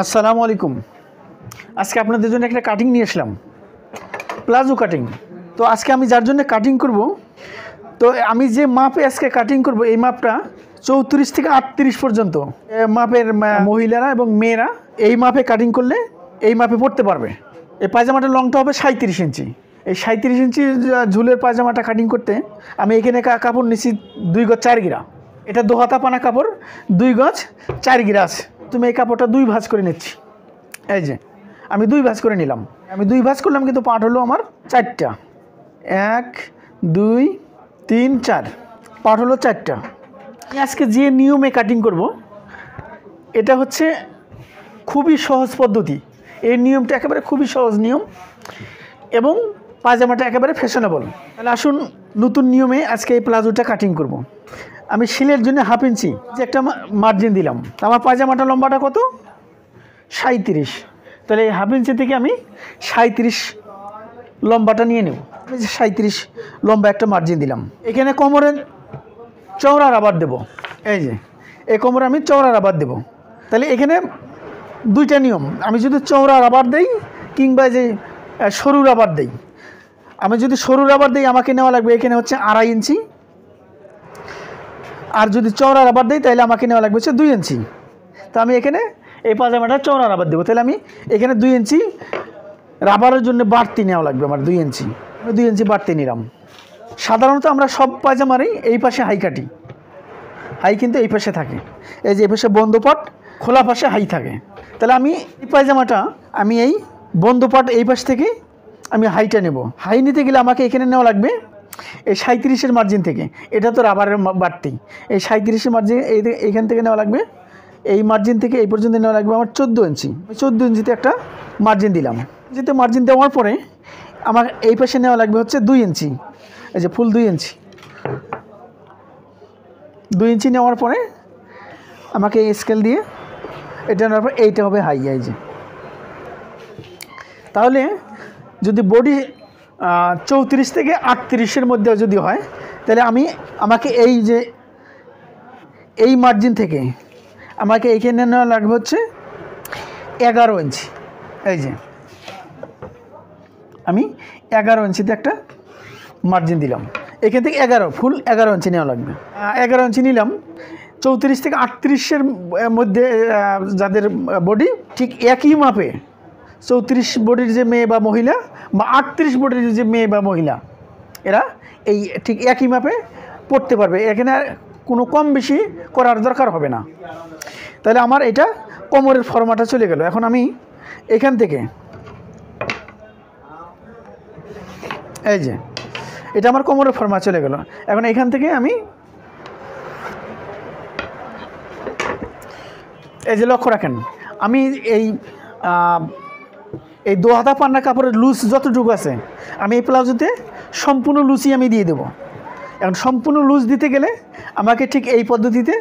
আসসালামু আলাইকুম। আজকে আপনাদের জন্য একটা কাটিং নিয়ে আসলাম, প্লাজো কাটিং। তো আজকে আমি যার জন্য কাটিং করব, তো আমি যে মাপে আজকে কাটিং করব এই মাপটা 34 থেকে 38 পর্যন্ত মাপের মহিলারা এবং মেয়েরা এই মাপে কাটিং করলে এই মাপে পড়তে পারবে। এই পায়জামাটার লংটা হবে 37 ইঞ্চি। এই 37 ইঞ্চি ঝুলের পায়জামাটা কাটিং করতে আমি এখানে কাপড় নিচ্ছি 2 গজ 4 গিরা। এটা দোহাতা পানা কাপড়, 2 গজ 4 গিরা আছে। তুমি এই কাপড়টা 2 ভাঁজ করে নিচ্ছি। এই যে আমি 2 ভাঁজ করে নিলাম। আমি 2 ভাঁজ করলাম, কিন্তু পাট হলো আমার 4টা। 1 2 3 4 পাট হলো 4টা। আমি আজকে যে নিয়মে কাটিং করব এটা হচ্ছে খুবই সহজ পদ্ধতি। এই নিয়মটা একেবারে খুবই সহজ নিয়ম এবং পায়জামাটা একেবারে ফ্যাশনেবল। তাহলে আসুন নতুন নিয়মে আজকে এই প্লাজোটা কাটিং করব। আমি শিলের জন্য 1/2 ইঞ্চি যে একটা মার্জিন দিলাম। আমার পায়জামাটা লম্বাটা কত? 37। তাহলে এই 1/2 ইঞ্চি থেকে আমি 37 লম্বাটা নিয়ে নেব। আমি যে 37 লম্বা একটা মার্জিন দিলাম। এখানে কোমরে চওড়া রাবার দেব। এই যে এই কোমরে আমি চওড়া রাবার দেব। তাহলে এখানে 2টা নিয়ম। আমি যদি চওড়া রাবার দেই কিংবা যে সরু রাবার দেই, আমি যদি সরু রাবার দিই আমাকে নেওয়া লাগবে এখানে হচ্ছে 2.5 ইঞ্চি। আর যদি চওড়া রাবার দিই তাহলে আমাকে নেওয়া লাগবে হচ্ছে 2 ইঞ্চি। তো আমি এখানে এই পায়জামাটা চওড়া রাবার দেবো। তাহলে আমি এখানে 2 ইঞ্চি রাবারের জন্য বাড়তি নেওয়া লাগবে আমার 2 ইঞ্চি। আমি 2 ইঞ্চি বাড়তি নিলাম। সাধারণত আমরা সব পায়জামারই এই পাশে হাই কাটি। হাই কিন্তু এই পাশে থাকে। এই যে এই পাশে বন্ধ পাট, খোলা পাশে হাই থাকে। তাহলে আমি এই পায়জামাটা আমি এই বন্ধ পাট এই পাশ থেকে আমি হাইটা নেব। হাই নিতে গেলে আমাকে এখানে নেওয়া লাগবে এই 37-এর মার্জিন থেকে। এটা তো রাবারের বাড়তি। এই 37-এর মার্জিন এইখান থেকে নেওয়া লাগবে। এই মার্জিন থেকে এই পর্যন্ত নেওয়া লাগবে আমার 14 ইঞ্চি। 14 ইঞ্চিতে একটা মার্জিন দিলাম। যেতে মার্জিন দেওয়ার পরে আমার এই পাশে নেওয়া লাগবে হচ্ছে 2 ইঞ্চি। এই যে ফুল 2 ইঞ্চি। 2 ইঞ্চি নেওয়ার পরে আমাকে এই স্কেল দিয়ে এটা নেওয়ার পর এইটা হবে হাই। এই যে তাহলে যদি বডি 34 থেকে 38-এর মধ্যে যদি হয় তাহলে আমাকে এই যে এই মার্জিন থেকে আমাকে এইখানে নেওয়া লাগবে হচ্ছে 11 ইঞ্চি। এই যে আমি 11 ইঞ্চিতে একটা মার্জিন দিলাম। এখান থেকে 11 ফুল 11 ইঞ্চি নেওয়া লাগবে। 11 ইঞ্চি নিলাম। 34 থেকে 38-এর মধ্যে যাদের বডি ঠিক একই মাপে 34 বডির যে মেয়ে বা মহিলা বা 38 বডির যে মেয়ে বা মহিলা এরা এই ঠিক একই মাপে পড়তে পারবে। এখানে কোনো কম বেশি করার দরকার হবে না। তাহলে আমার এটা কোমরের ফর্মাটা চলে গেল। এখন আমি এখান থেকে এই যে এটা আমার কোমরের ফর্মা চলে গেল। এখন এখান থেকে আমি এই যে লক্ষ্য রাখেন, আমি এই দোহাতা পান্না কাপড়ের লুজ যতটুকু আছে আমি এই প্লাজোতে সম্পূর্ণ লুজই আমি দিয়ে দেবো। এখন সম্পূর্ণ লুজ দিতে গেলে আমাকে ঠিক এই পদ্ধতিতে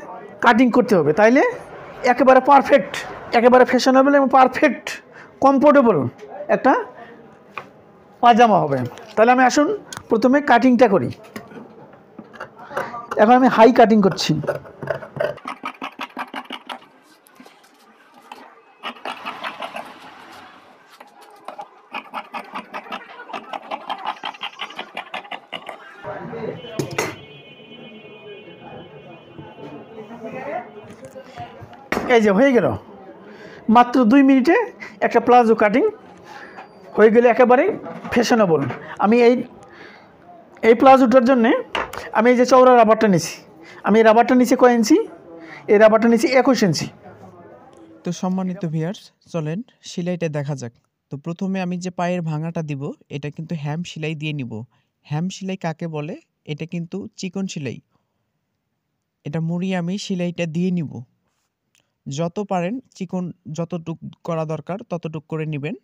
কাটিং করতে হবে। তাইলে একেবারে পারফেক্ট, একেবারে ফ্যাশনেবল এবং পারফেক্ট কমফোর্টেবল একটা পাজামা হবে। তাহলে আমি আসুন প্রথমে কাটিংটা করি। এখন আমি হাই কাটিং করছি। এই যে হয়ে গেল মাত্র 2 মিনিটে একটা প্লাজো কাটিং হয়ে গেলে একেবারে ফ্যাশনেবল। আমি এই প্লাজোটার জন্যে আমি এই যে চওড়া রাবারটা নিছি। আমি এই রাবারটা নিচে কয় ইঞ্চি? এই রাবারটা নিচে 21 ইঞ্চি। তো সম্মানিত ভিউয়ার্স, চলেন সেলাইটা দেখা যাক। তো প্রথমে আমি যে পায়ের ভাঙাটা দিব এটা কিন্তু হ্যাম সেলাই দিয়ে নিব। হ্যাম সেলাই কাকে বলে? এটা কিন্তু চিকন সেলাই। এটা মুড়িয়ে আমি সেলাইটা দিয়ে নিব। যত পারেন চিকন যতটুক করা দরকার ততটুক করে নেবেন।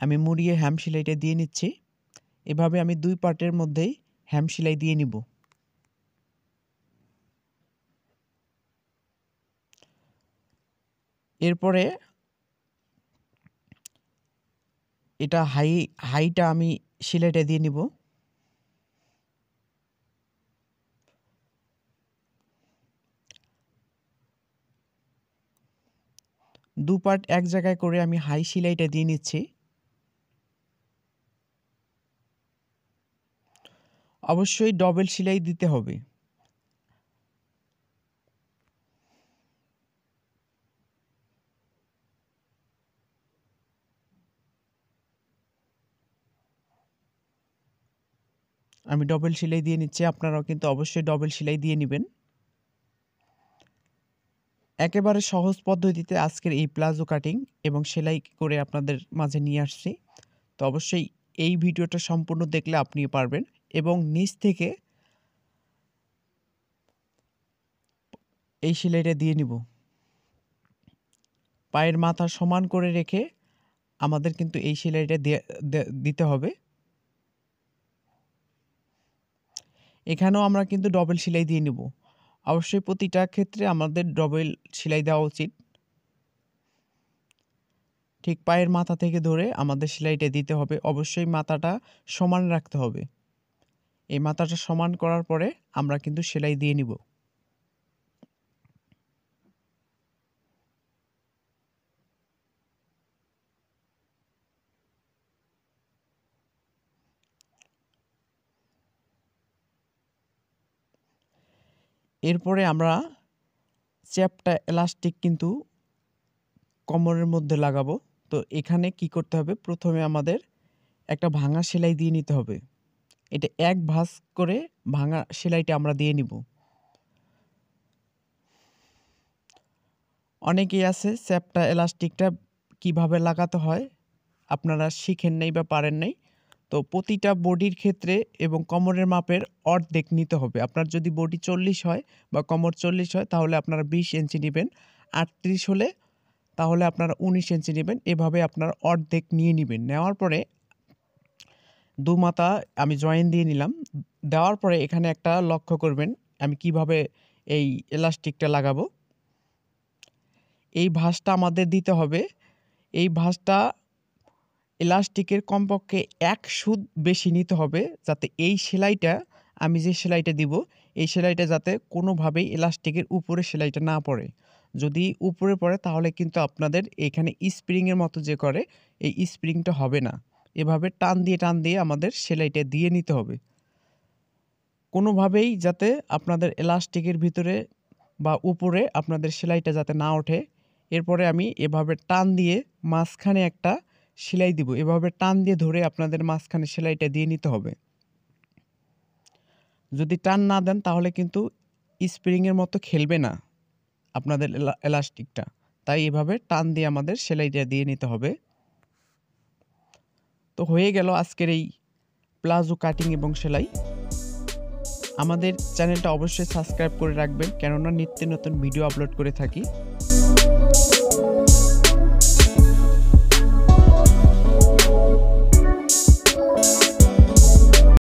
আমি মুড়িয়ে হ্যাম সেলাইটা দিয়ে নিচ্ছি। এভাবে আমি 2 পার্টের মধ্যেই হ্যাম সেলাই দিয়ে নিব। এরপরে এটা হাইটা আমি সেলাইটা দিয়ে নিব। দু পার্ট এক জায়গায় করে আমি হাই সেলাইটা দিয়ে নিচ্ছি। অবশ্যই ডবল সেলাই দিতে হবে। আমি ডবল সেলাই দিয়ে নিচ্ছি, আপনারাও কিন্তু অবশ্যই ডবল সেলাই দিয়ে নেবেন। একেবারে সহজ পদ্ধতিতে আজকের এই প্লাজো কাটিং এবং সেলাই করে আপনাদের মাঝে নিয়ে আসছি। তো অবশ্যই এই ভিডিওটা সম্পূর্ণ দেখলে আপনিও পারবেন। এবং নিচ থেকে এই সেলাইটা দিয়ে নিব। পায়ের মাথা সমান করে রেখে আমাদের কিন্তু এই সেলাইটা দিতে হবে। এখানেও আমরা কিন্তু ডবল সেলাই দিয়ে নিব। অবশ্যই প্রতিটা ক্ষেত্রে আমাদের ডবল সেলাই দেওয়া উচিত। ঠিক পায়ের মাথা থেকে ধরে আমাদের সেলাইটা দিতে হবে। অবশ্যই মাথাটা সমান রাখতে হবে। এই মাথাটা সমান করার পরে আমরা কিন্তু সেলাই দিয়ে নিব। এরপরে আমরা চ্যাপটা এলাস্টিক কিন্তু কোমরের মধ্যে লাগাবো। তো এখানে কি করতে হবে, প্রথমে আমাদের একটা ভাঙা সেলাই দিয়ে নিতে হবে। এটা এক ভাঁজ করে ভাঙা সেলাইটা আমরা দিয়ে নিব। অনেকেই আছে চ্যাপটা এলাস্টিকটা কিভাবে লাগাতে হয় আপনারা শিখেন নাই বা পারেন নাই। তো প্রতিটা বডির ক্ষেত্রে এবং কোমরের মাপের অর্ধেক নিতে হবে। আপনার যদি বডি 40 হয় বা কোমর 40 হয় তাহলে আপনারা 20 ইঞ্চি নেবেন। 38 হলে তাহলে আপনারা 19 ইঞ্চি নেবেন। এভাবে আপনারা অর্ধেক নিয়ে নেবেন। নেওয়ার পরে দু মাথা আমি জয়েন দিয়ে নিলাম। দেওয়ার পরে এখানে একটা লক্ষ্য করবেন আমি কিভাবে এই এলাস্টিকটা লাগাবো। এই ভাঁজটা আমাদের দিতে হবে। এই ভাঁজটা এলাস্টিকের কমপক্ষে 1 সুত বেশি নিতে হবে, যাতে এই সেলাইটা আমি যে সেলাইটা দিব এই সেলাইটা যাতে কোনোভাবেই এলাস্টিকের উপরে সেলাইটা না পড়ে। যদি উপরে পড়ে তাহলে কিন্তু আপনাদের এখানে স্প্রিংয়ের মতো যে করে এই স্প্রিংটা হবে না। এভাবে টান দিয়ে আমাদের সেলাইটা দিয়ে নিতে হবে। কোনোভাবেই যাতে আপনাদের এলাস্টিকের ভিতরে বা উপরে আপনাদের সেলাইটা যাতে না ওঠে। এরপরে আমি এভাবে টান দিয়ে মাঝখানে একটা সেলাই দিব। এভাবে টান দিয়ে ধরে আপনাদের মাঝখানে সেলাইটা দিয়ে নিতে হবে। যদি টান না দেন তাহলে কিন্তু স্প্রিংয়ের মতো খেলবে না আপনাদের এলাস্টিকটা। তাই এভাবে টান দিয়ে আমাদের সেলাইটা দিয়ে নিতে হবে। তো হয়ে গেল আজকের এই প্লাজো কাটিং এবং সেলাই। আমাদের চ্যানেলটা অবশ্যই সাবস্ক্রাইব করে রাখবেন, কেননা নিত্য নতুন ভিডিও আপলোড করে থাকি।